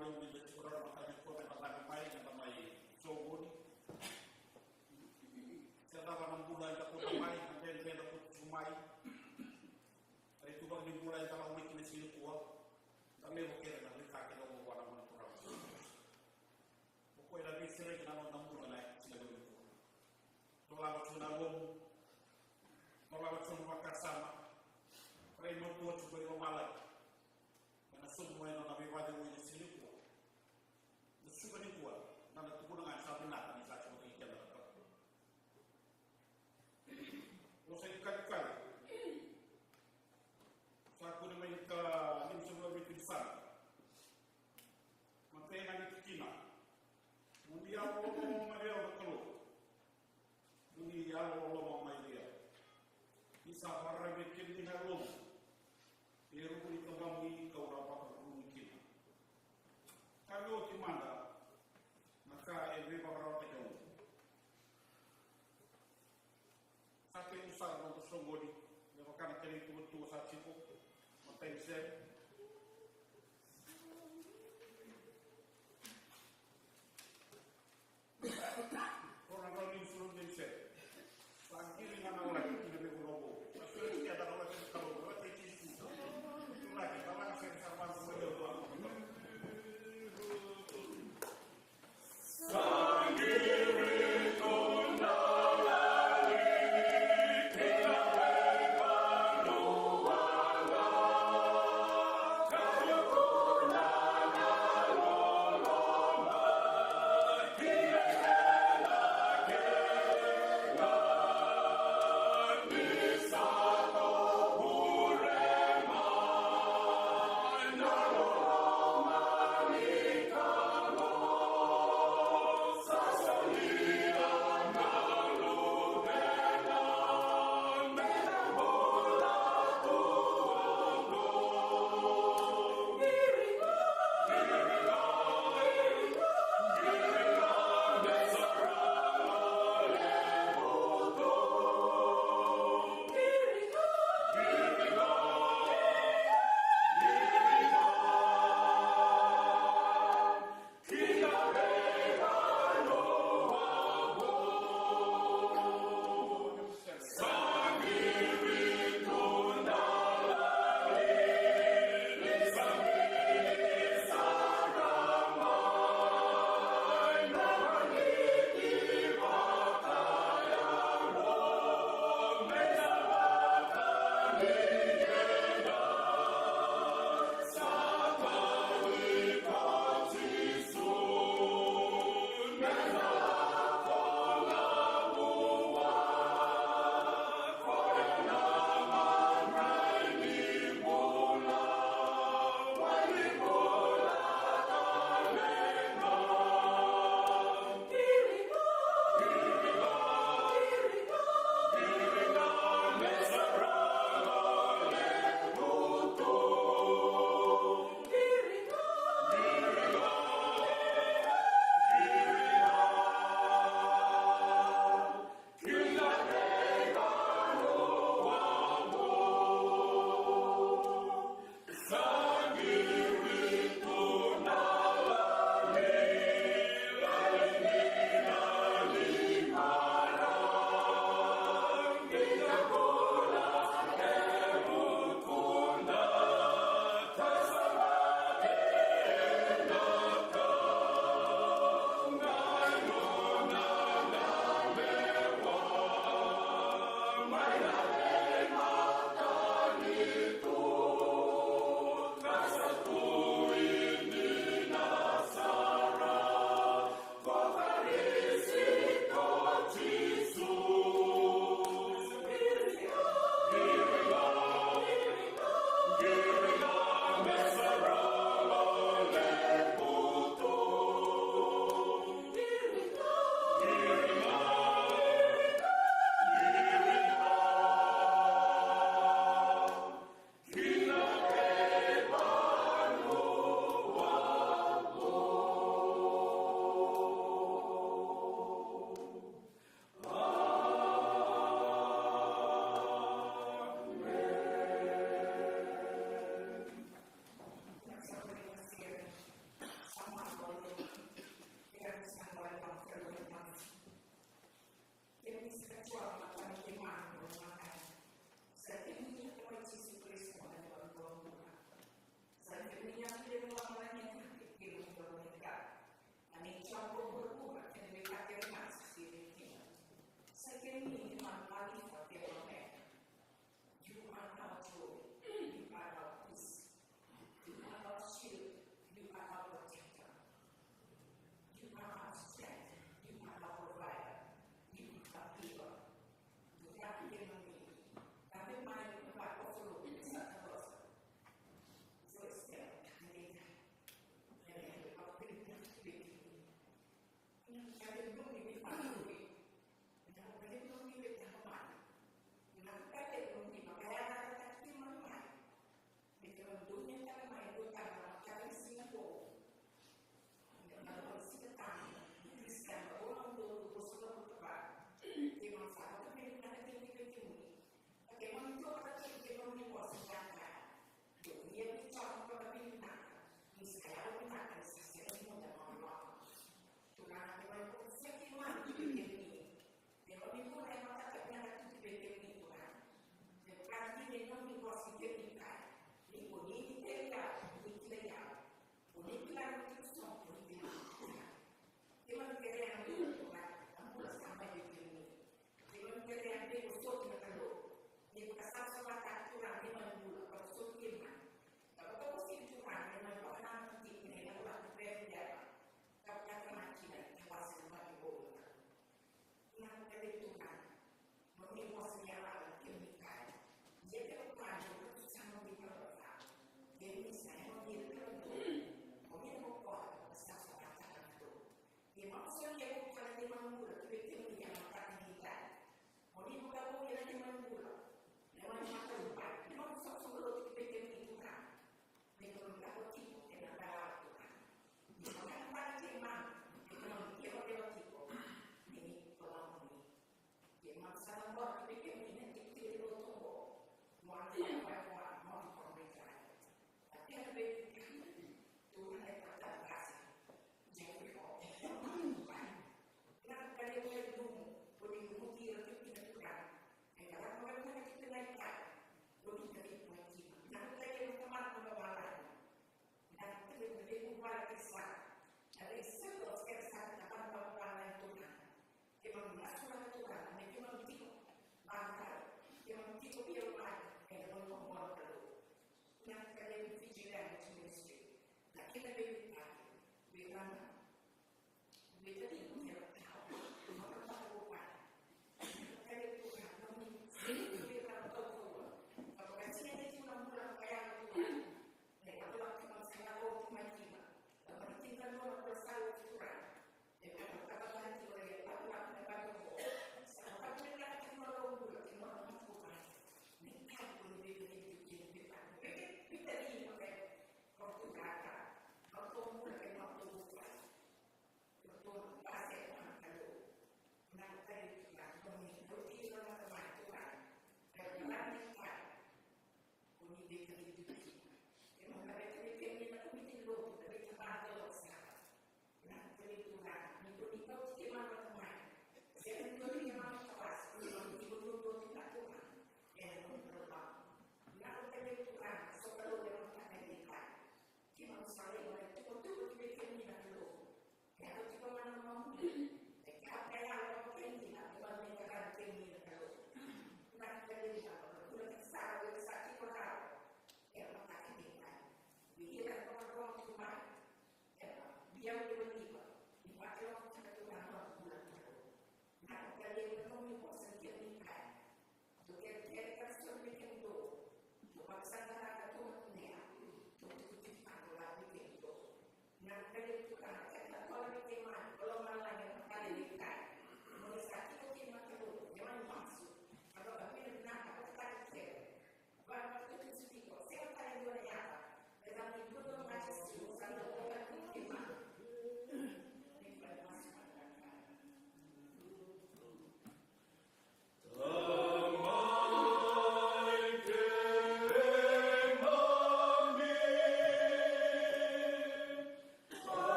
leo ni chukura makanya kwa matanga mai na mai sogoni serta wana bulan ta kota mai dan dan ko sumai ai tu bang di bulan ta lawi kini sini kuwa kami mo kira na lika ke mo wana mo pura ko ila bisire ke na mo bulan ai sila do to la mo tuna bom to la mo tuna makasama pre mo ko tu ko mala na sumu eno na viwade mo sini kuwa suka ni kuwa na tukuna nga sabi na ni sa chuma ke kela lo sai kal sa ko ni mai ka nim sumu bi tinsan mantena ni tikina mundia ko mo maria ko mundia lo mo mai dia isa barra be kindi na lo eru ni ko bambi ko ra pa ko ni kina kalo kimanda maka ewe babara tajong sate usar untuk songgodi ne makana kali tu sa chipo matai se orang orang suruh dia se lagi dengan orang itu lebih robo tapi dia ada orang yang kalau buat itu lagi kalau saya sama semua dia buat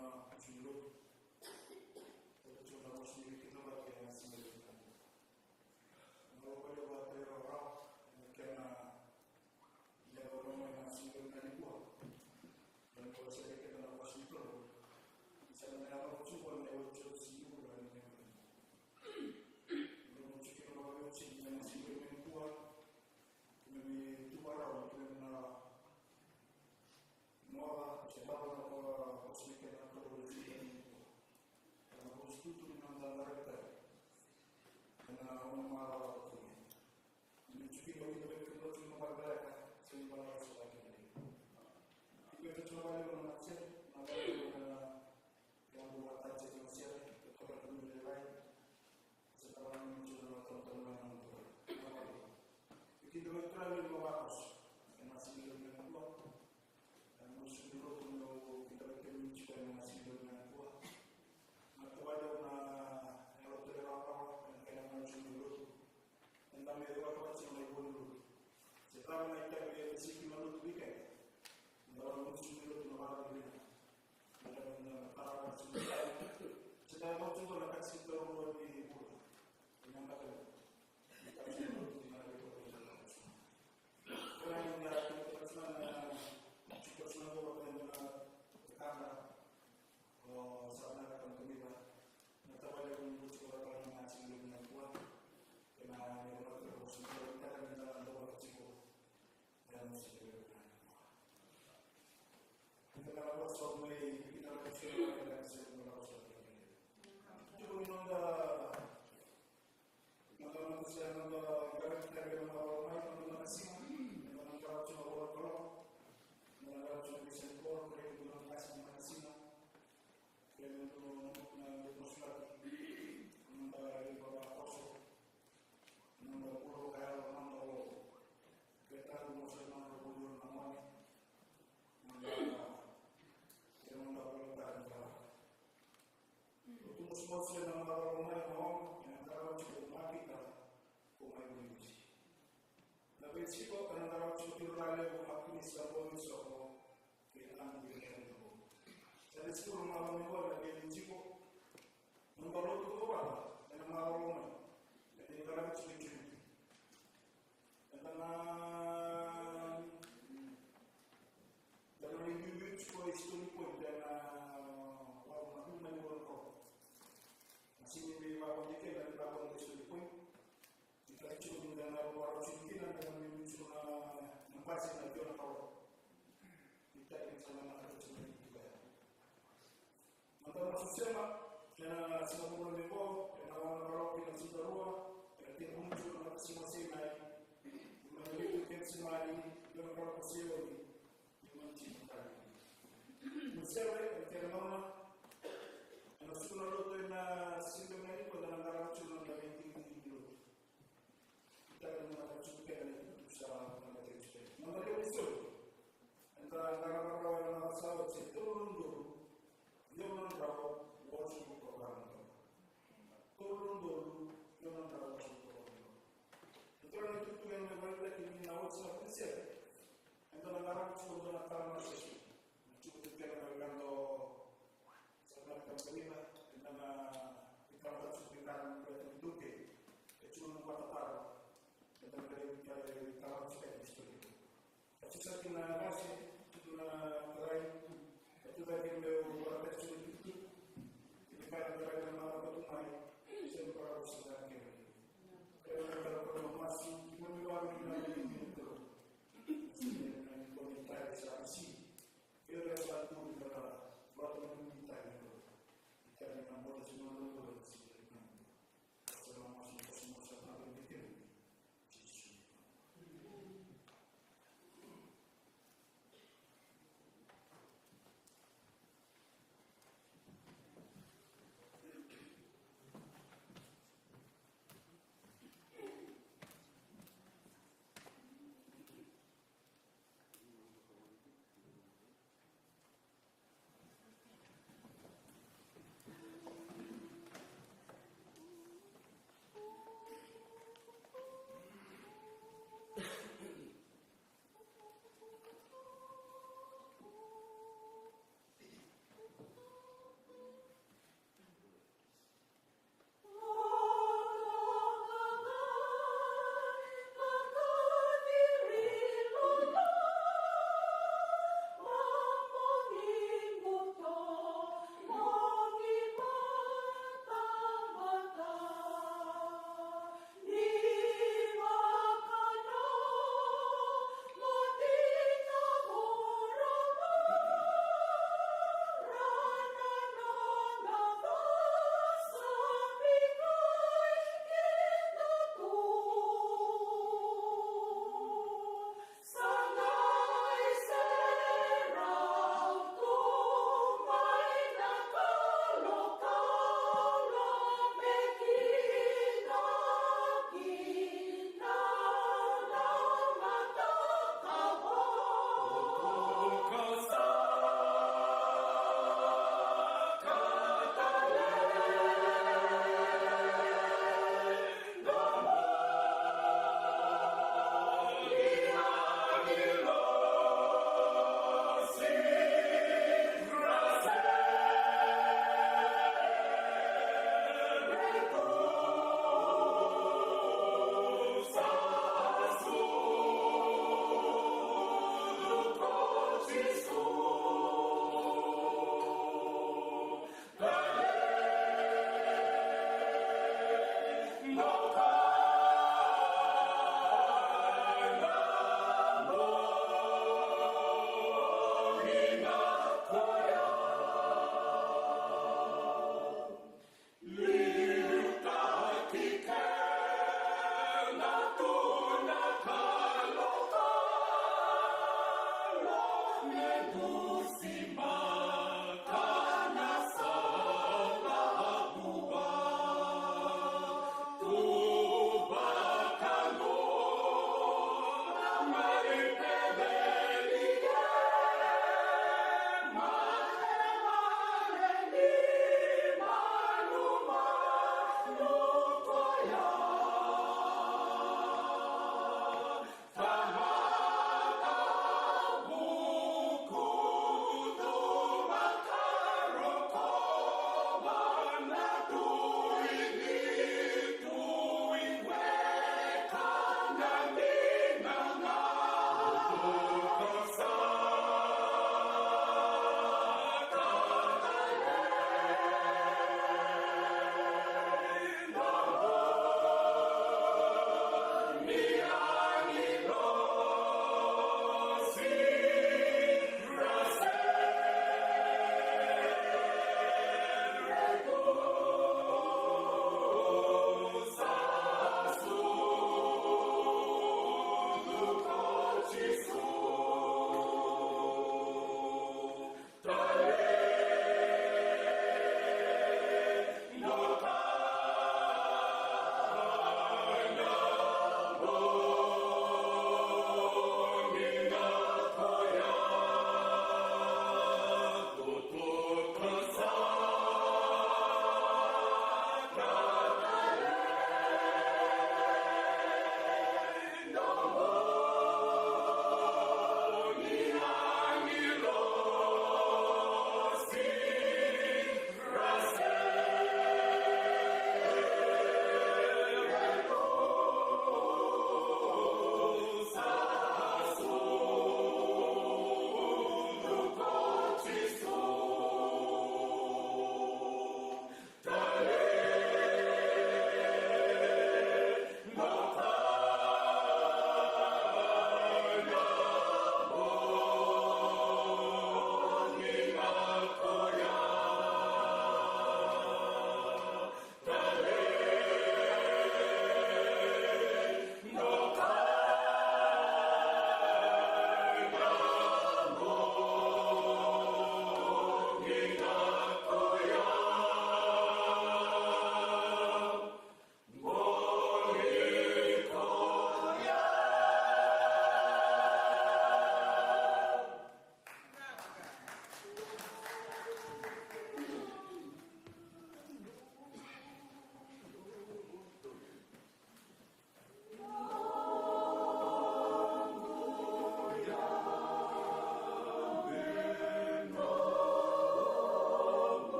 na ujumbe tuna wasili kidogo ya single na wale wa tayari wao kana ya wao na single na kwa ndio wasili na wasili sana na wao chukua na wao chukua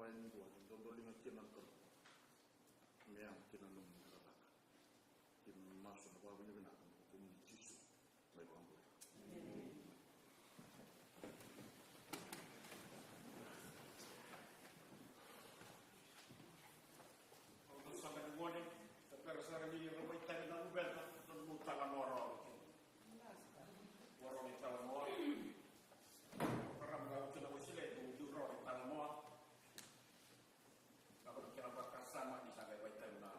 paling tua contoh dengan kinan kan yang kinan nung kata kin masuk apa punya benar hukum jisu baik ambo kalau sampai ngone sekarang ini rumah tadi na ubel na mutala moro ni tala moro para mga utila mo sila du ro ni tala moro kapag kinabakasama ni sa kay tayo na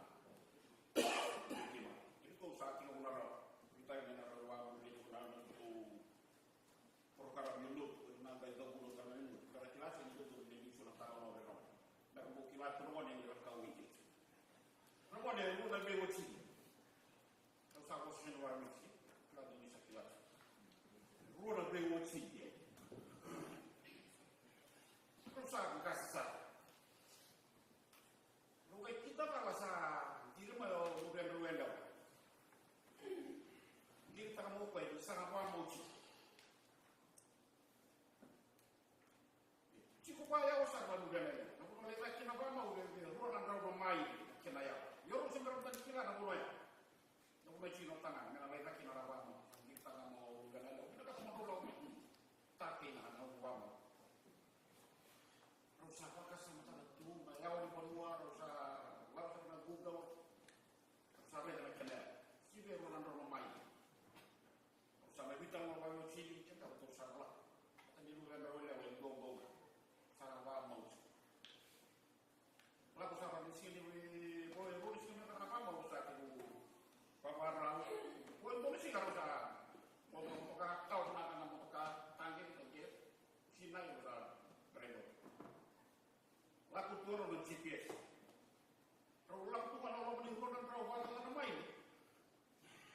ini ko sa ating unara tayo na narawa mo ni na to perkara milu na kay dagulo ka na ni kaya klase ni do ni so na tala moro ro na mo kilat mo ni ra ka wiki no ne mo na be woti to sa ko sin wa mi ki la ni sa kilat ro na be woti to sa ko kasa no kai kita kala sa di ma yo ro wenda ni ta mo ko e sa ba mo ti Chico pa ya usa ba nugana na ko le ka kina ba ma ro na ro mai kina ya yo se mero tan kila na buloya no me chino tanga me la veka kina raba mo ni tanga mo gala lo na ka mo lo ta kina na wa mo ro sa ka sa mata tu ma ya wa mo ro sa wa sa na google sa me na kina si be ro na ro mai sa me vitang mo wa chi ka to sa la ani lu ga ro le go go sa wa mo la cosa pa di sini poi voi si non avevamo usato paparang poi come si causa mo ka tao na kana mo ka tangi ke sina yo sa prego la cultura do GPS pero la cultura no lo ni ko dan tao wala na mai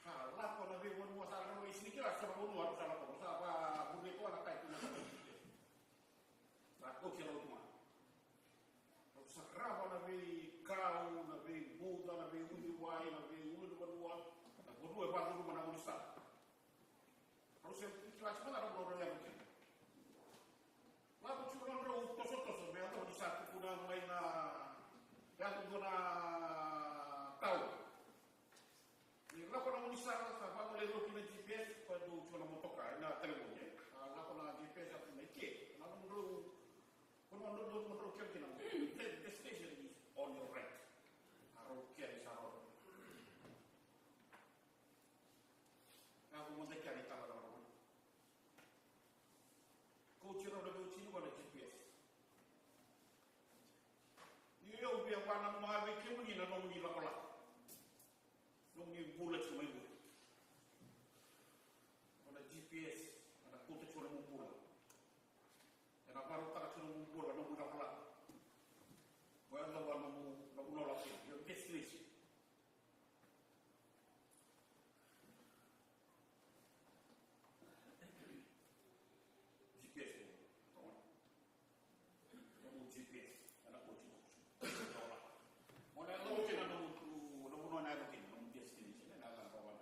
ha la ko na be mo sa no isi kila sa mo no sa ko sa pa bumi ko na kai na la ko ke lo tuma sakrava na vei kau, na vei buda, na vei uliwai, na vei uliwanua, na kodua e wadu ruma na ulisa. Kalau saya kira cuma ada orang yang mungkin. Lalu cuma orang toso-toso, biar tahu di satu kuna main na, yang guna tahu. Ni lalu na ulisa, sama boleh lo kena GPS, pada cuma motoka, na telefonnya. Lalu na GPS aku naik, lalu menurut kita, the station is on your right. Arrokia di sana. Aku mau cari tahu orang. Kau cira udah kau cina pada GPS. Dia udah warna mawi kemu ni nak nunggu lah kolak. Nunggu bulat cuma itu. Pada GPS ada kota cuma bulat. Dan baru tak suruh ngumpul, nak buka pelak. Bukan lawan nak nolak ini, yang deskripsi. GPS ni, kawan. Kamu GPS, anak kucing. Nolak. Mana tahu cina nak nolak ini, nak deskripsi. Nak kawan.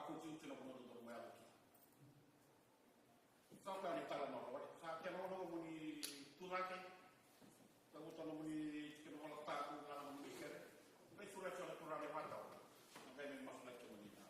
kuti utina kunoto to mo yabuki sa ka ni kala no wa sa ke no no muni turake ta mo tono muni ke no la ta ku ngala muni kere mai sura chola turale mata ngai men masla ke muni ta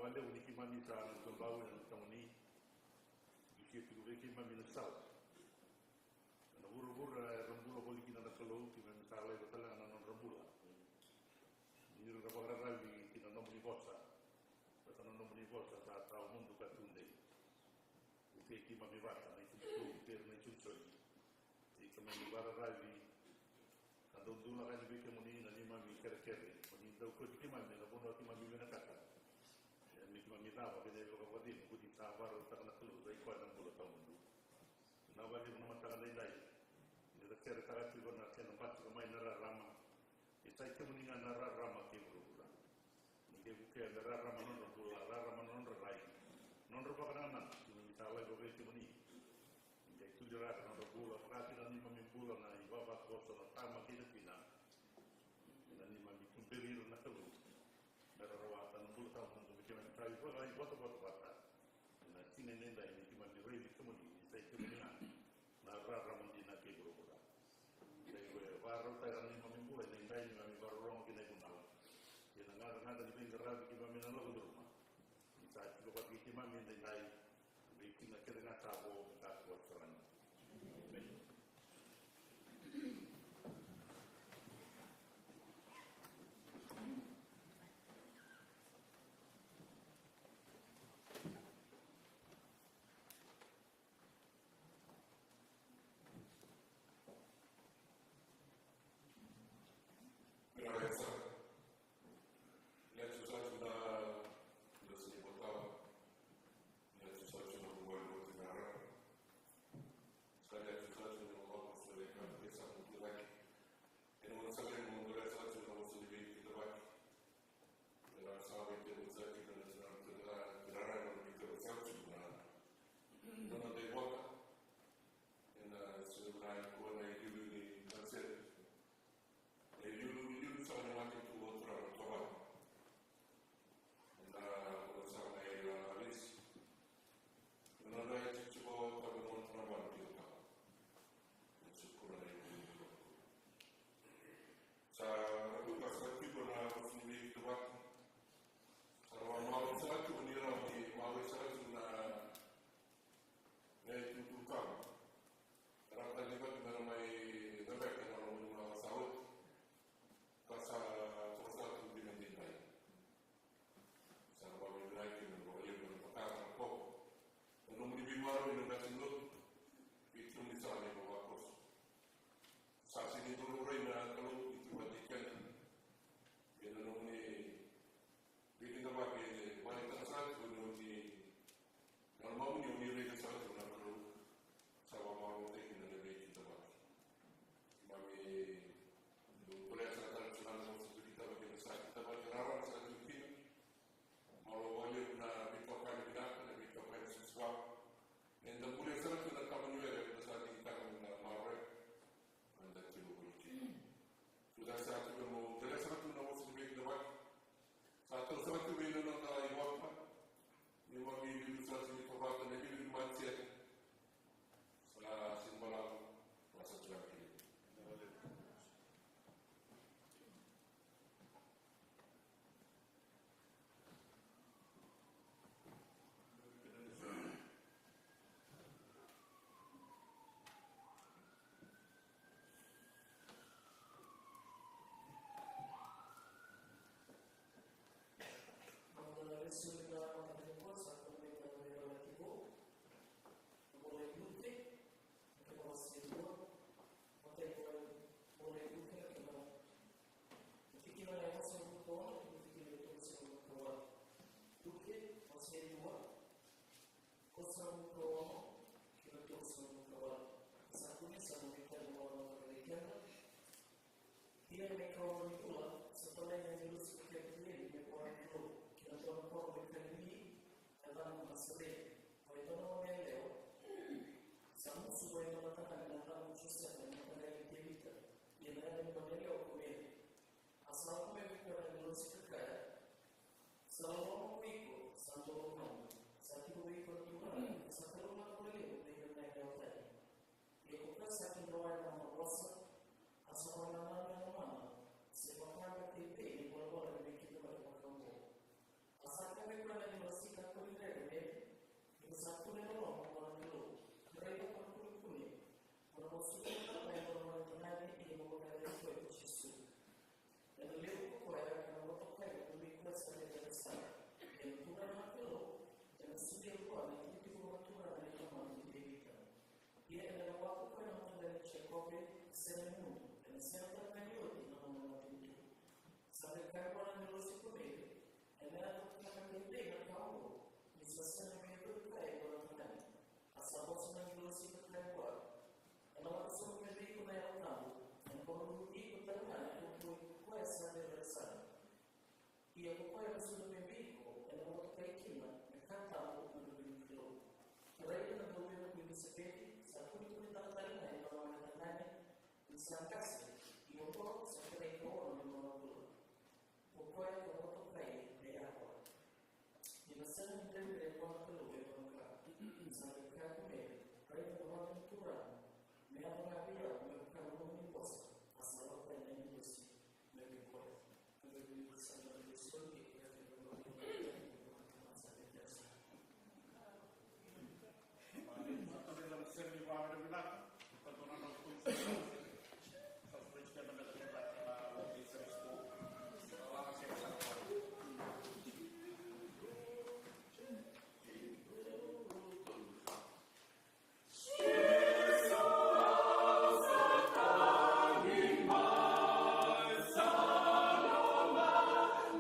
wale uniki mami sa ndombao na tamani ikiti ubeki mami na saw na buru rambula boliki na nakalo ki mami sa wale batala na rambula ni rabara ravi ki na nomni bossa batana nomni bossa ta mundu katunde ubeki mami bata na kitu per na chuchoi e kama ni bara ravi na dondula kan beke muni na ni mami kere muni dau ko ki mami na bono ki mami na kata Mitava vedeva che vuol dire che stava per la club e qua non vuole tanto non va di una mattina dai nella sera tarati con la cena fatto mai nella rama e sai che non nella rama che vuole non devo che nella rama non vuole la rama non rai non roba grana non mi stava lo che moni che tu dirà che non vuole frati non mi vuole na i baba cosa la rama che fina non mi mi perire na club era rovata non vuole tanto sai poi hai fatto na sine nenda ini cuma di rei kamu ni sai ke mena na rara mondina ke grupo da sai gue varo ta ni mami bule nenda ini mami varo rom ke nei kunal ya na ngada ni ben garra ki mami na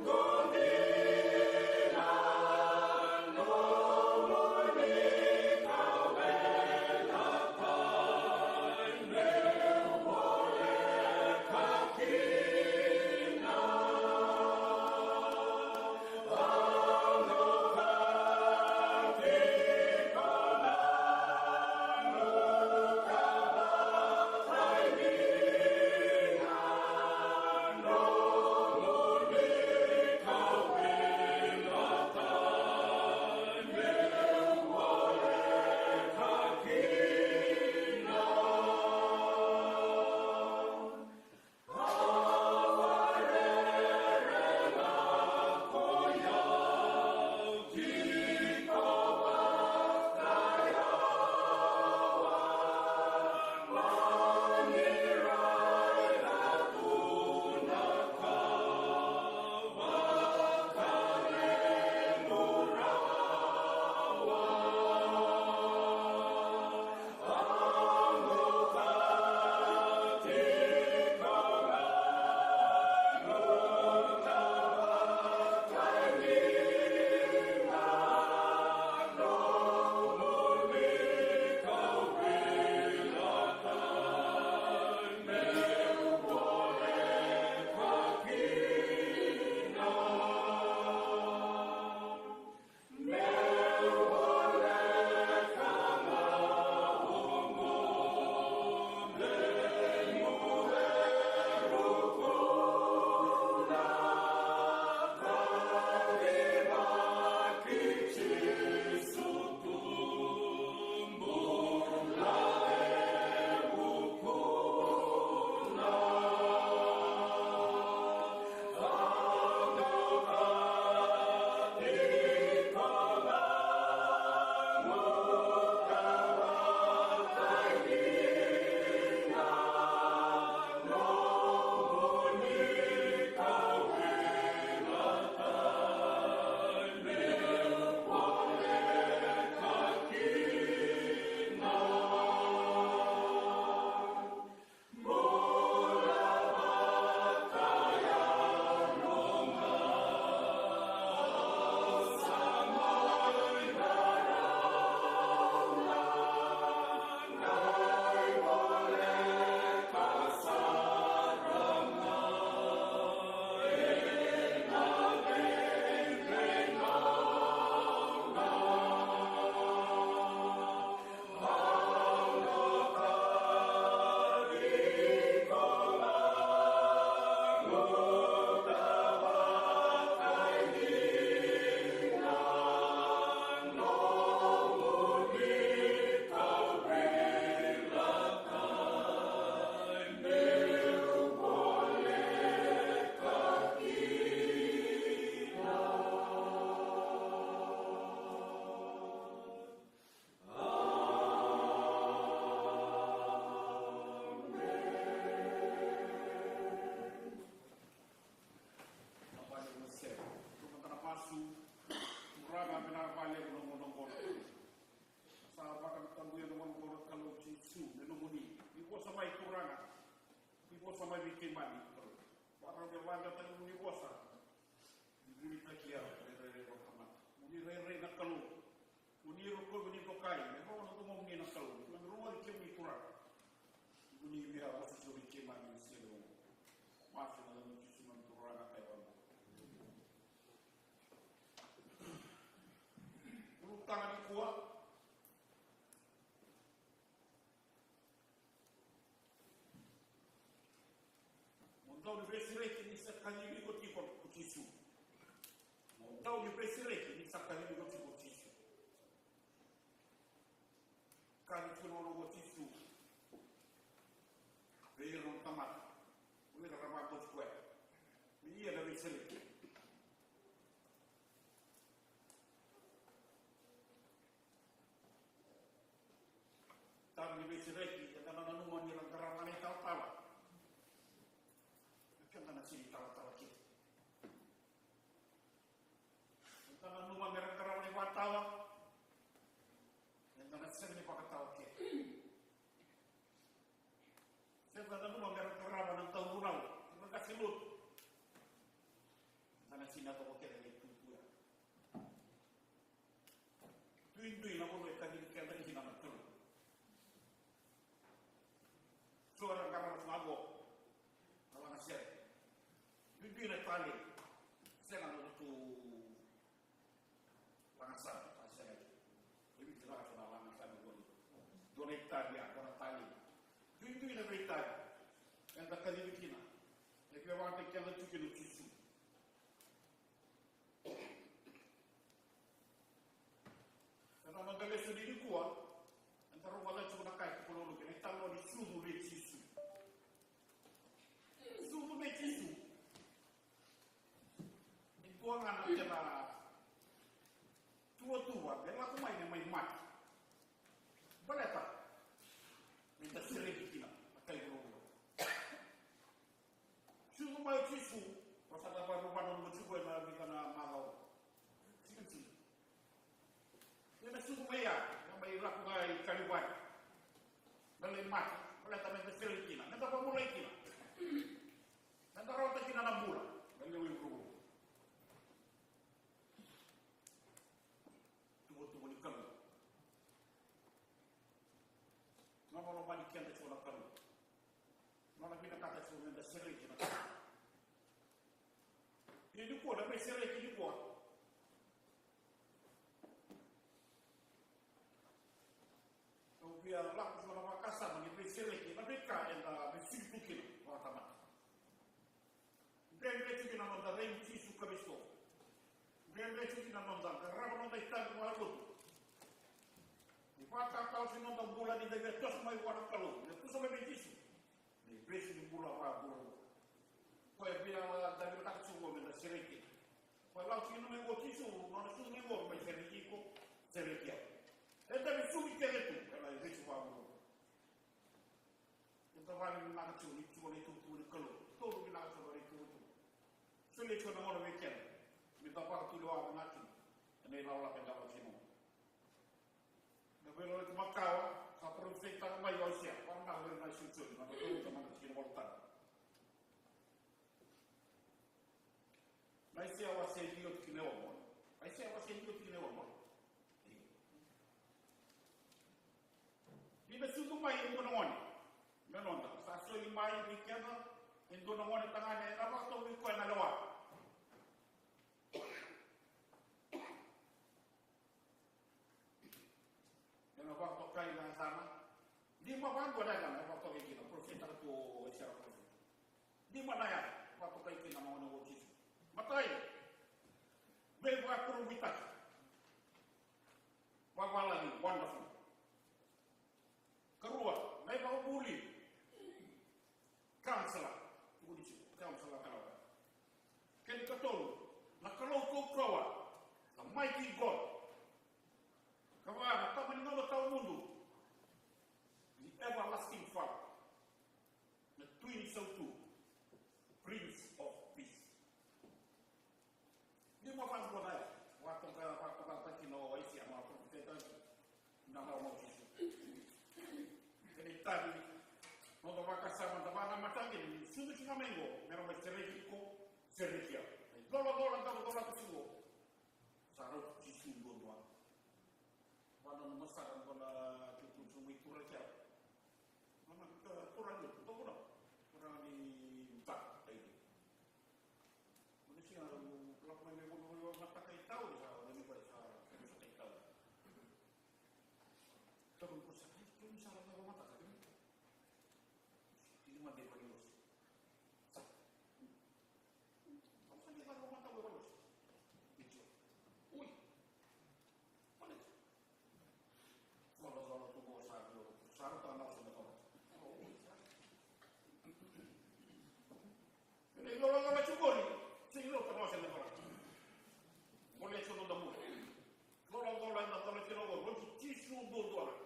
Go sama bikin mani. Orang dia warga tadi muni bosa. Muni takia, rere rekaman. Muni rere nak kalu. Muni rokok muni tokai. Mereka orang tu mau muni nak kalu. Muni rumah dikem muni kurang. Muni biar bosa so bikin mani selo. Masih dalam cuma turun nak kayak apa. Tangan di kuat. Montau di presirek ini sekali ini kau tipon kucisu. Montau di presirek ini sekali ini kau tipon kucisu. Kali pun orang kucisu. Biar orang tamat. Boleh ramah bos kuat. Ini ada presirek. Tapi di presirek yang karena nanu ni orang ramai tahu. Karena sini tawa-tawa kita. Karena rumah mereka ramai tawa. Yang karena sini pakai tawa kita. Karena rumah mereka ramai nang tahu runau. Mereka silut. Karena sini atau kita itu pula. Tuin-tuin aku mereka di kandang sini nak terus. Suara kamar semagok. Kalau nasihat. Bibi nak tali, saya nak tu langsan, saya lagi. Bibi jelas sudah langsan dulu. Dua hektar dia, dua tali. Bibi nak hektar, yang tak kali bikin. Lagi orang tak kena cuci lucu. Karena mandalay sendiri kuat, antara orang cuma nak kait pulau lu, kena tahu di suhu bencisu. Suhu bencisu. Kau anak jelas tua-tua, biarlah aku main mati. Boleh tak? Minta sering kita, pakai burung. Susu main susu, pasal apa rumah non bercuba nak kita nak malau. Sini. Dia susu maya, yang bayi lakukan kalibat. Boleh mati, boleh tak minta sering kita. Nanti apa mulai kita? Nanti orang tak kita nak bulan, boleh burung. Kalau balik yang tersulat kamu, malah kita kata suruh anda sering kita. Ini kuat, tapi sering ini kuat. Kalau biar laku suara Makassar, ini sering kita mereka yang bersih tukin orang tamat. Mereka itu kita nonton dari isu kabisto. Mereka itu kita nonton kerana nonton ikan kepala pun. Fakta kau si nonton bola di daerah tos mai warna kalau, itu sampai begitu. Di besi di bola apa bola. Kau bilang dari tak suruh minta serikit. Kalau si nu mengo tisu, mana su mengo mai serikit ko serikit. Dari suwi itu, kalau itu semua bola. Itu paling nak curi itu kalau, itu bilang curi itu. Sulit kau nak orang weekend, minta pak tu doa nanti. Ini lawan pendapatan sini. Kalau itu Macau, saya perlu cerita mai Asia, orang nak beri nasi susu, mana tu teman sini voltan. Asia wasai liot kini omon, Asia wasai liot kini omon. Di besutu mai Indonesia, menonda. Saso imai weekend, Indonesia tengahnya, apa tu weekend ada lewat. Waktu kali yang sama, di mana gua dagang waktu ini, profesor tu secara profesor. Di mana ya waktu kali kita mau nunggu cici. Matai, bebas perubitan, wawala ni wonderful. Keluar, mereka bully, counselor, bully counselor kalau. Terus itu misalnya rumah tak ada. Ini mah dia pergi los. Apa dia kan rumah tak boleh los? Itu. Ui. Mana? Kalau tu bos aku, sarung tak nak sudah kau. Ini kalau cukup ni, sih lo terus yang kau. Boleh cukup dah mula. Kalau nak kalau kira kau, boleh tisu dua.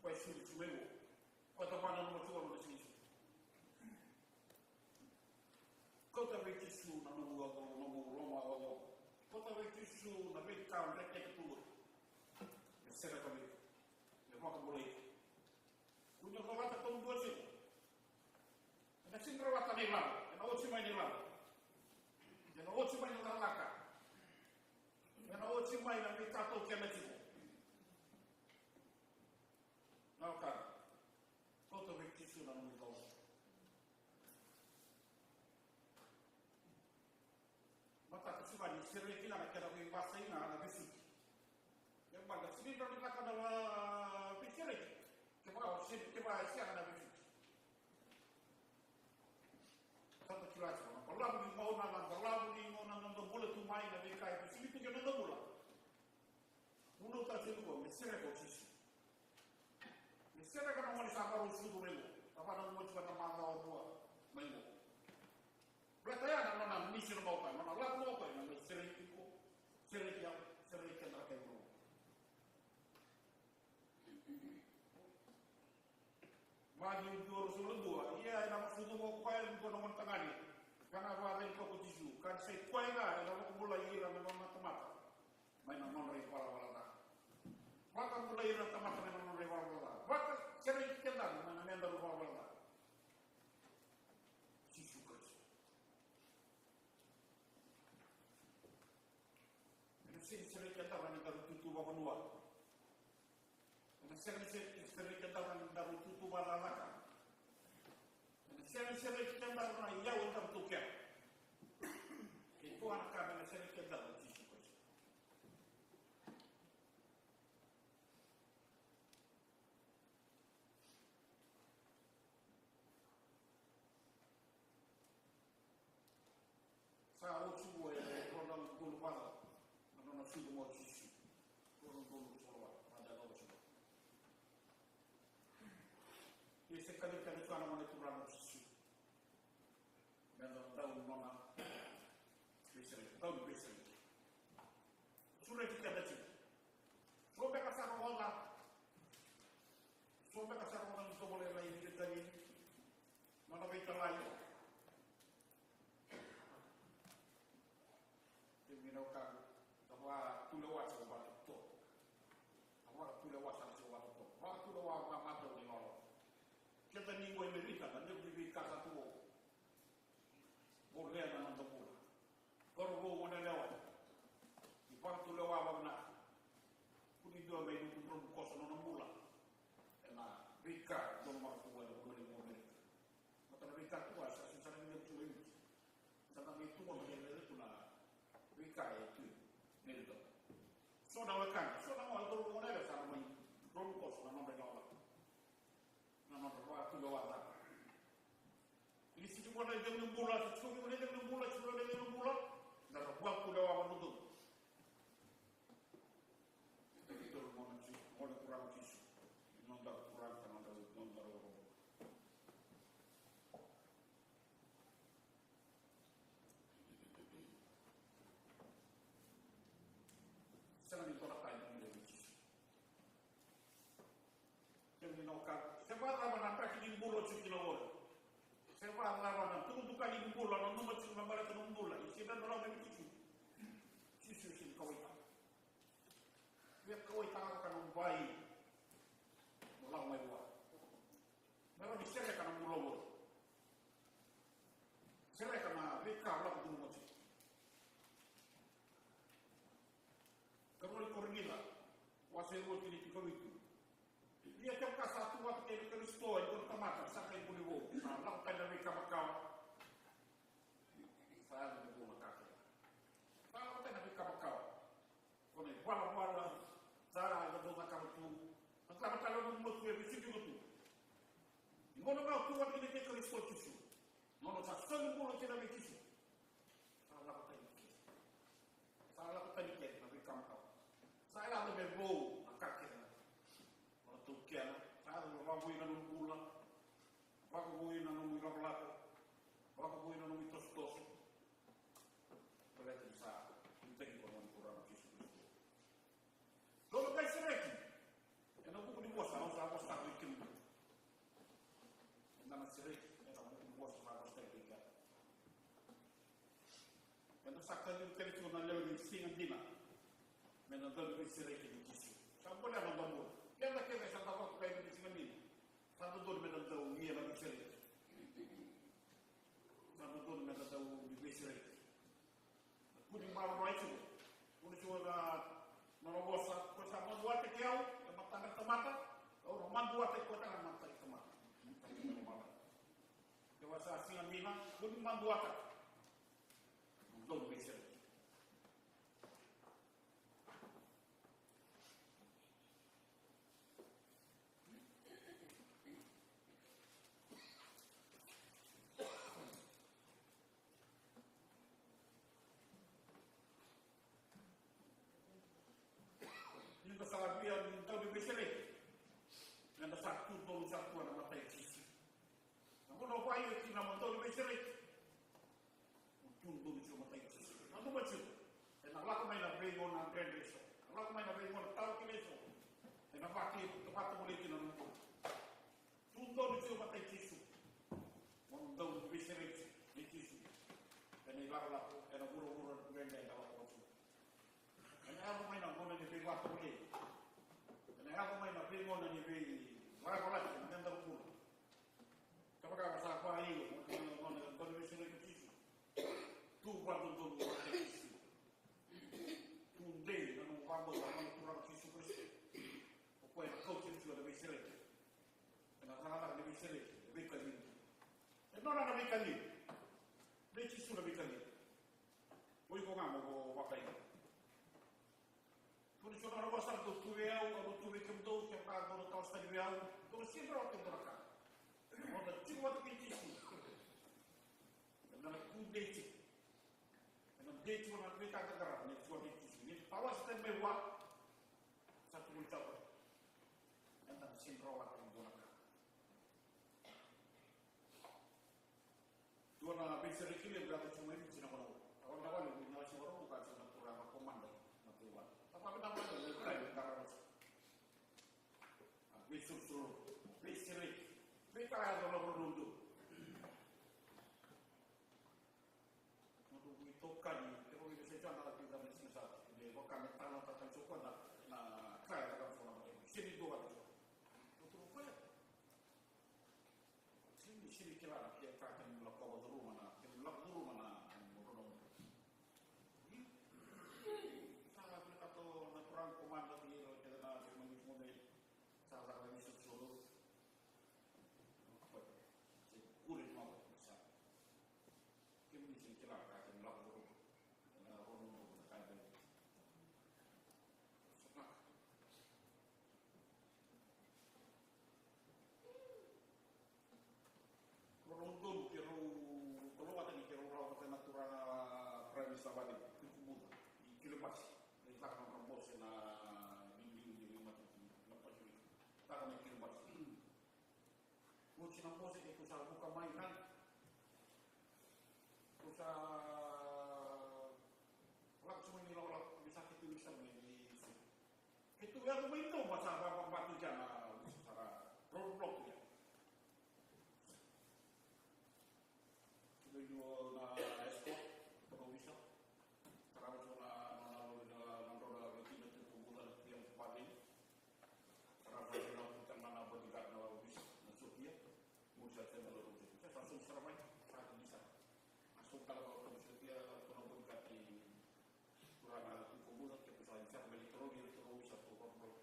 Poi sul suelo, quando vanno non sono le sue. Cosa avete su una nuova Roma, cosa avete su una vecchia un rectangulo. E sera come le moto volete. Quindi ho trovato con due giorni. E da sempre trovata nei lati, e non ci mai nei lati. E non ci mai nella lacca. E non ci mai nel mercato che mi dico. No, caro, cosa avete su una nuova Roma? Maka si va di serveti la macchina che passa in ana che si. E guarda, si vede la macchina dalla picchieretti, che va sia alla picchieretti. Tanto ci lasciano, parlavo di una non vuole tu mai la verità, e si vede che non lo vuole. Uno sta dicendo, mi sembra che ci mi sembra che non vuole sapere un suo dove ma non vuole fare una mano a due, ma io. Perché non ha missione molto, non ha la molto, non è seretico, seretico da che uno. Ma di un giorno solo due, io era un po' qua e un po' non tagani, karena va del poco di giù, kan sei qua e là, era un po' la ira, non ha tomata, ma non ripara la. Maka mulai ira tomata non ripara la. Maka seretico da, ma non è andato a la. Sering kita orang dari tutu bawa sering kita orang dari tutu bawa laka. Sering kita orang yang untuk tuker. Itu anak kami sering kita orang sisi. Saya ucap orang bulu bala. Non ho figlio molto sì, con un buon solo, ma da dove ci va. E se cadete di qua non è più bravo sì. Da un nonna, da un pesce. Sulle che da ci. Solo per passare una volta, solo per passare una volta vuole la identità di non avete l'aglio. E mi ne ho cagato. Wa tule wa sa wa to wa tule wa sa wa to wa tule wa ma to ni no ke ta ni ngoi merita na ne bi ka sa to o le na no to ko ro wo ne le wa ni pa tule wa na ku ni do me ni ko ko so no mula e na rika do ma ko wa ko ni mo merita ma ta rika to wa sa sa ni tu ni sa na mi tu mo ne le tu na rika e tu nel sono la canna, sono la loro moneta stanno mai non possono non vedono non va tu lo guarda il si vuole vedere un bulla ci vuole vedere un bulla ci vuole vedere un bulla da qua tu lo va venuto perché tu non ci vuole curare ci non da curare non da loro sarà di tornare in amici. Se va a lavorare di un bullo ci lavora. Se va a lavorare tu bukan di un bullo non ci lavora con un bullo, si danno la amici. Ci kawai. Dia kawai kan un bai. Ulang mai buat. Baru disere kan un bullo. Sere kan mereka ulang dulu macam. Kalau cornila, wasai roti di piccolo. Dia kan satu waktu yang Kristo itu tomata sampai buliwo. Nah, lakukan dari kamakau. Saya betul makanya. Kalau kita dari kamakau, kau ni wala cara ada dua kamu tu tama no mo tuwe bi sibi gutu ngono ka tu wat ni ke ko isko tisu ngono sa sonu mo ti na mi tisu sala ko tani ke na bi kam ka sala me bo akake na mo tu ke na sala mo ba buina no kula ba ko buina no mi rola ko ba ko buina no mi tostos pare sa integi ko non kurang tisu Dove vai sereki? E non buco di vostra, non sarà vostra qui che non. Andiamo a sereki, e non buco di vostra, ma vostra qui che. E non sa che il territorio non le di stinga dina. Ma non dove vai sereki di chisi. Sa un po' le hanno dato. Che da che sa da poco che di stinga dina. Sa da dove non da un la di sereki. Sa da dove non da un di sereki. Quindi ma non è tutto. Quindi ci vuole Noro bosa, cosa mau buat kau? Yang matang tomata, orang mau buat kau tak matang tomata. Dewasa asing amina, belum mau buat. Belum bisa. Salah dia tahu di besele. Yang satu dulu satu ada mata sisi. Namun apa ayo kita tahu di besele. Tunggu di mata sisi. Namun macam. Dan Allah kau main bego na grand reso. Allah kau main bego na tahu kineso. Dan apa tempat boleh kita nunggu. Tunggu di mata sisi. Tahu di besele di sisi. Dan ini lah era buru-buru grand dan tahu. Aku main nak guna ni bego apa boleh. Aku main nak bego na ni bego. Wala ko lagi ng daro. Kapag ka sa ako ay guna ni sila ko tisu. Tu quando tu tisu. Tu dei na no quando sa no pura tisu Cristo. O poi ko tisu da besere. Na sala da besere, bekali. E non ana bekali. Dei tisu da bekali. Poi ko ngamo ko wakai. Quando sono una cosa che tu vedi, quando tu vedi che tu che fa quando tu stai vivendo, tu sempre lo che torna. Quando ti vuoi che ti si. Non è più deti. Non deti una vita che gara, ne vuoi che ti si. Ne parla sta me wa. Sa tu il tapo. Anda sempre lo che torna. Tu non pensi che le brave sono in cima con. Allora voglio che non si vorrà un cazzo da programma comando. Tapi nama itu bukan karena besok suruh besok mereka ada orang beruntung. Untuk itu kan, kalau kita sejarah lagi dalam sejarah, dia bukan tanah tanah cukup na kaya dalam orang ini. Sini dua tu. Betul apa? Sini kira dia akan melakukan rumah na, melakukan rumah na. Comando di generale di Manifone sarà la messa solo poi se pure il nuovo sa che mi dice che la casa è un lavoro non da casa non do che lo vado di che lo natura prevista va di tutto i kilobassi tak nak rembos na dinding di rumah lepas itu tak nak kira basi mesti rembos itu saya buka mainan usah lak semua ini lak bisa kita ini itu yang itu masalah batu jana secara roadblock ya kita jual na export kalau bisa terus langsung seramai saat bisa masuk kalau dia kalau berkati kurang ada kuburan ke pesawat bisa beli terus satu kontrol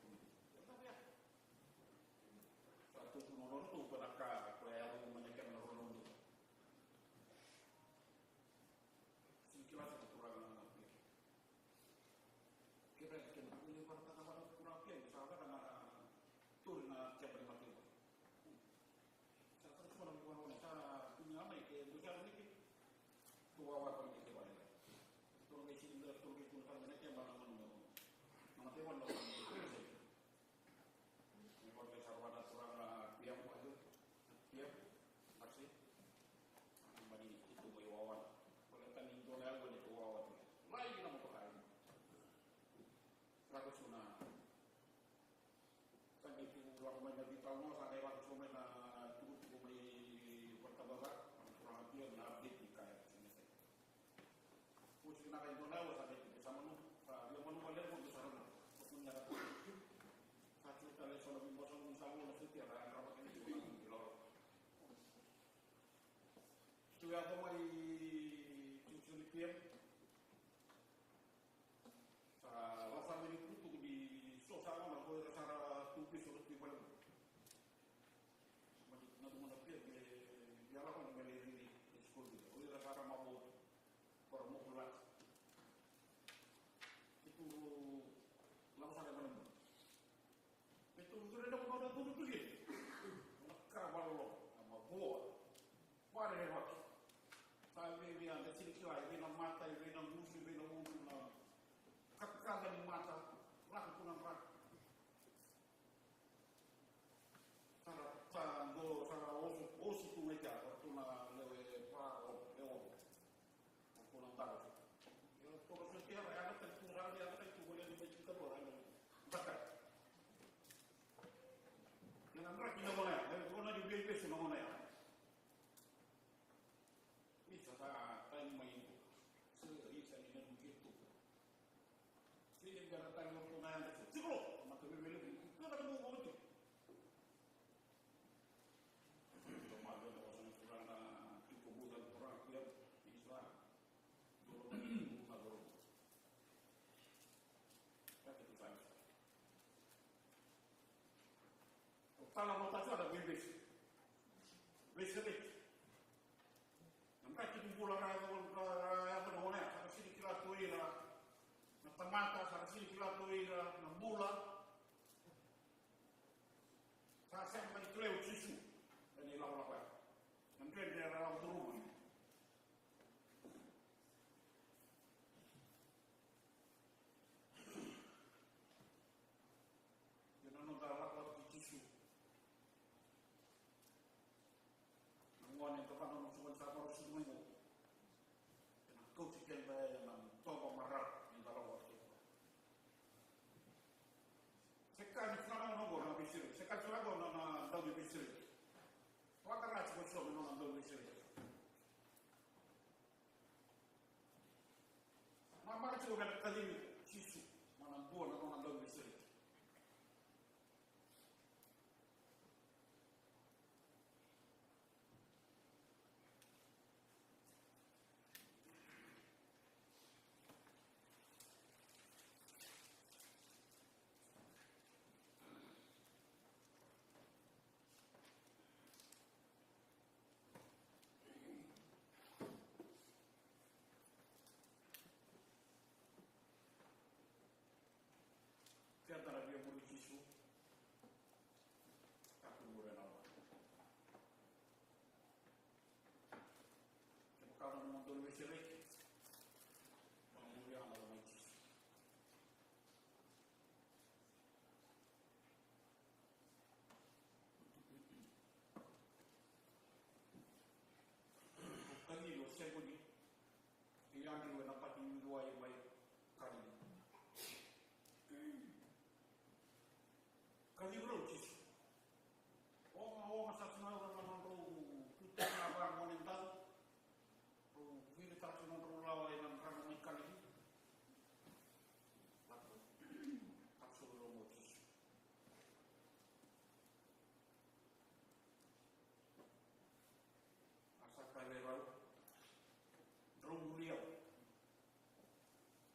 pun kan mereka yang mana mana teman lo memang besar pada surang tiap waktu tiap masih bagi itu boleh wawan boleh kan internal boleh tu wawan lagi nama pakai lagu sunah kan itu orang banyak di tahun saya lewat semua na tu boleh bertabarak surang tiap na update di kaya Pusi na kayo na wala sa manu yung manu wala mo sa ron kung nara sa kita le sa labing bosa ng sawo na suti ara ang rapat ni loro tu ya ko mai tusulipiem sa wasa ni putu di so sa na ko sa tupi so tupi wala na dumana pia ya la ko ngale ni school di o ira sa mabo por mo kulat itu langsung ada mana itu sudah ada pada tuh tuh ya nakal lo sama boa pada hebat sampai dia ada sedikit lagi na mata ini na musuh na kakak di mata lah kunang rak cara osu tu meja tu na lewe pa lewo kunang tahu kalau setiap ada terkurang dia ada itu boleh dibaca orang bakat dengan rak ini mana ya kalau nak dibiayai pesu mana ya bisa tak tanya main seisa ini begitu sini negara tanya orang yang itu cukup maka berbeda itu ada mau itu malu orang surang itu bukan orang dia Islam kalau mau tahu ada bebas, bebas. Nampak kita pulang yang mana? Ada sini kita tuira, nampak mata, ada sini kita tuira, nambula. Saya sampai kelihau cisu, dan ini lawan apa? Nanti dia lawan rumah. Jangan nonton lawan cisu. Yang kepada orang sama harus semua kau cikal bayar yang toba marah yang dalam waktu sekali sekarang orang orang bisir sekali sekarang orang dalam bisir waktu raja bosok orang dalam bisir mama itu kan kali cisu mana buat orang dalam bisir antara dia mulut cisu aku boleh nama kalau menonton wesirik mulia Allah main cisu kali lo sebudi yang dia dapat dua yang baik kali kali belum cisu. Orang asal semua orang orang kita nak monetal, kita tak semua orang lawan yang orang ikan ini. Tak semua orang cisu. Asal kali lalu, drone beliau.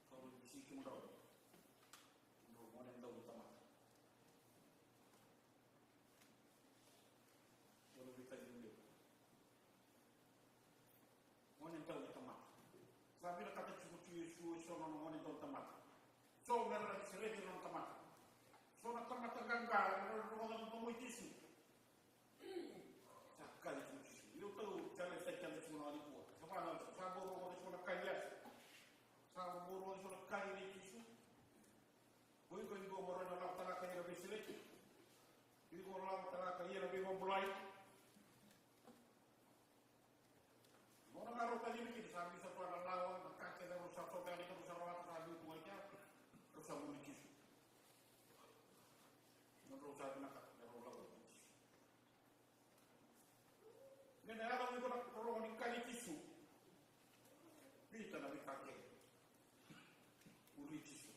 Kalau di sini drone monetal utama. Monentau di tempat. Sabi na kata cukup so na monentau tempat. So meron seregi ng tempat. So na tempat terganggar, meron ng cisu. Sakali cisu. Yo tahu jalan secam semua di buat. Sabana saboro mo semua kaya. Saboro mo semua kaya mulai. Orang ngaruh tadi begini, sabi satu ada lawan, kakek dan rusak sopel itu rusak rawat sabi itu aja, rusak mulikis. Menurut saya nak dan rusak mulikis. Ini ada orang itu nak tolong dikali tisu. Kita nak kakek, mulikis.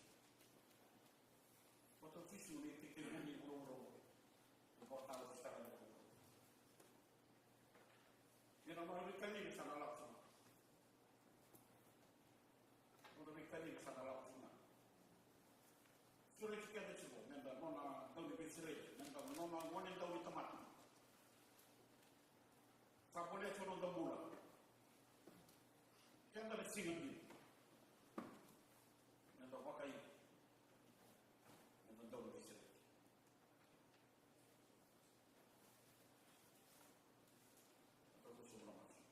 Waktu tisu ni fikir ni urung-urung, important sekarang itu. Dia nama dikali di sana langsung. Kali kesana langsung. Sulit sekali ada cukup. Nanda nona tahu di besar, nanda nona mana tahu di tempat. Kapolnya turun ke bola. Kan ada singgah ni. Nanda pakai. Nanda tahu di besar. Atau tu semua macam.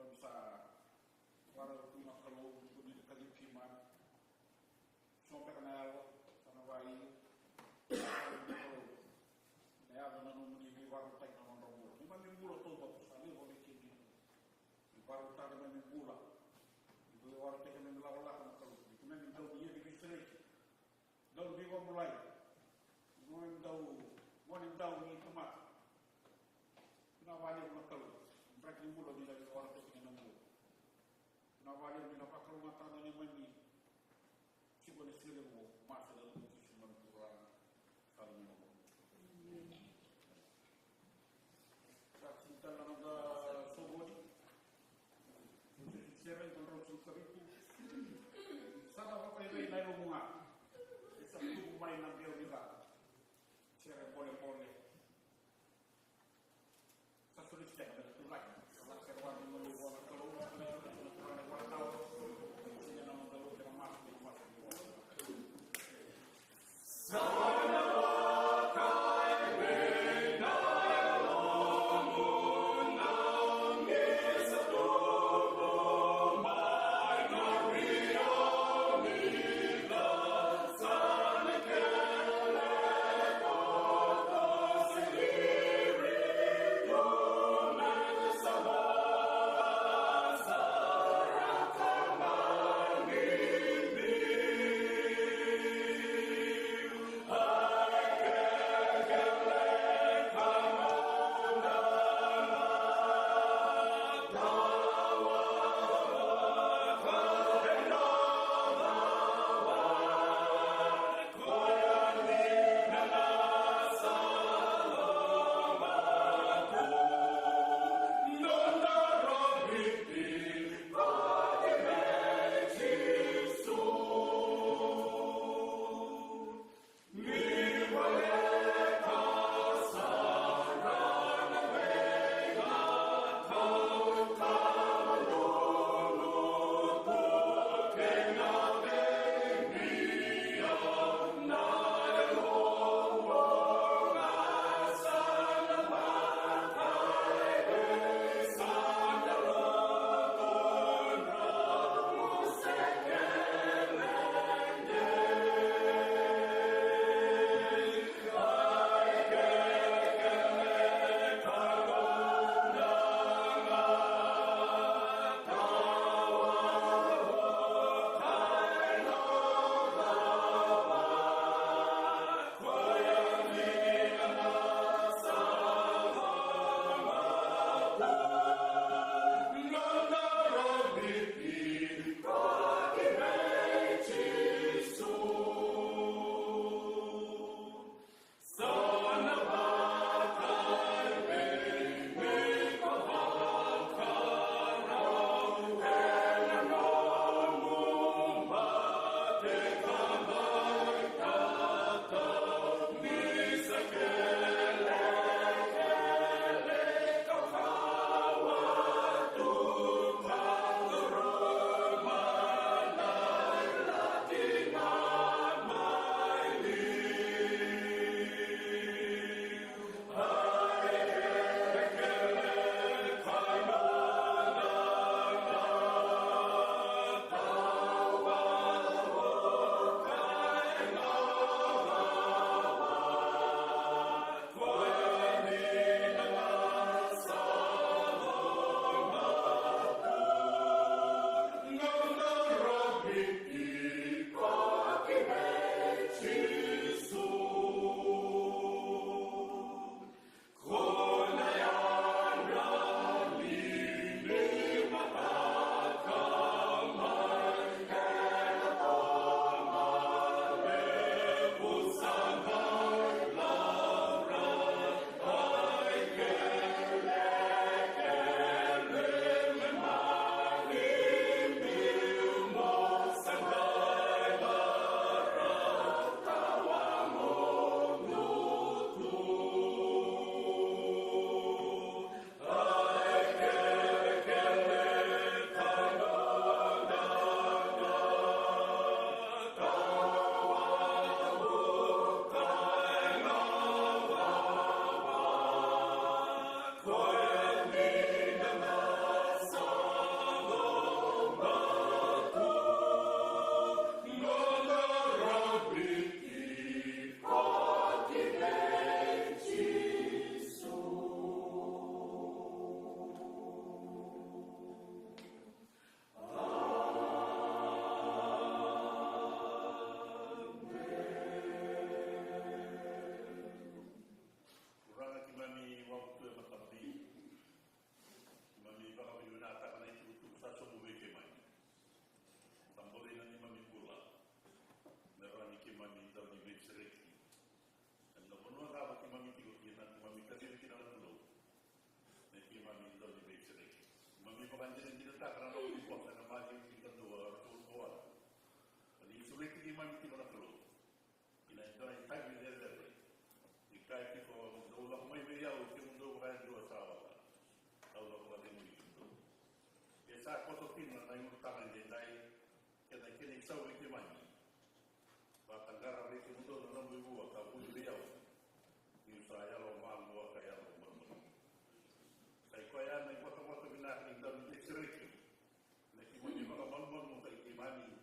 Bisa para rumah kalau di dekat Kiman, sampai kenal sama bayi, saya ada nama ini baru tak nama nomor. Ini mana mula tu bagus sekali boleh kini. Baru tak ada mana mula. Itu baru tak ada mana lawan sama kalau. Itu mana tahu dia di bisrik. Tahu dia mulai. Mana tahu ni tempat. Kenapa dia nak kalau? Mereka mula bila orang tu kena nombor. Kenapa dia bila pakai rumah tangga ni mandi? Si boleh sila masa dalam itu cuma kurang kalau nombor. Tak cinta dalam subuh ni. Siapa yang kontrol suka itu? Sana apa yang lain rumah? Satu main nak dia juga. Siapa boleh. Satu ristek ada tu lagi. Kalau serwan menjual kalau orang tahu, sini nama kalau kita masuk di rumah. pamanjin kita tak kerana di pos dan maju kita dua ratus orang. Jadi sulit kita mami kita nak perlu. Ina itu yang tak boleh jadi. Jika kita Allah mai beliau kita untuk orang dua sahabat. Allah buat ini itu. Biasa foto tim na yung tangan din dahil kaya kinisaw kita mami. Batanggar ang kita untuk na bubuwa kapul beliau. Yung saya lo malu kaya lo malu. Saya kaya na foto-foto binahin dalam dikserik. Nakimani mga malmon mo kay Imani.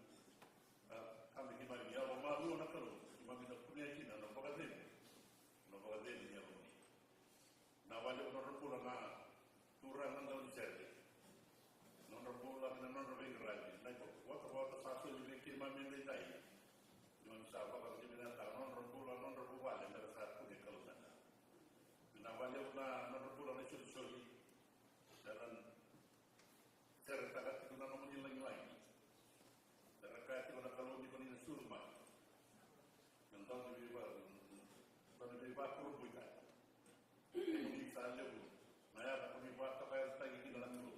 Kami Imani ya lo malu na kalau. Imani na punya kina na bagaden. Na bagaden niya lo. Nawala ko na pula na turang ng daw seri. Non pula na non ring right. Na ko foto-foto sa so ni Imani ni dai. Yung sa baka di na ta non pula na sa punya kalau na. Nawala ko na non pula na suri. Dan serta kita nak menjelang lagi. Serta kita kalau di mana surma. Tentang di bawah perbuatan. Ini sahaja pun. Naya kami buat apa lagi di dalam itu.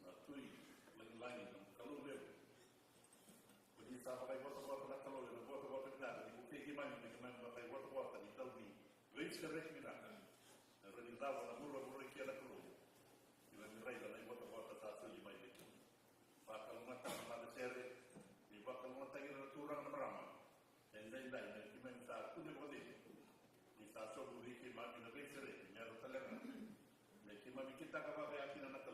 Nah, tui lagi kalau dia. Jadi saya pakai buat nak kalau dia buat benar. Di bukti gimana pakai buat di tahun ini. Wis kerek kita. Dan tahu nak mula kira kalau. Rai dalam buat satu lima itu. Bakal mata pada seri, di bakal mata yang turang merama. Dan lain-lain, kita minta aku dia boleh. Kita so beri kita mami nak seri, biar terlepas. Kita mami kita kalau ada yakin anak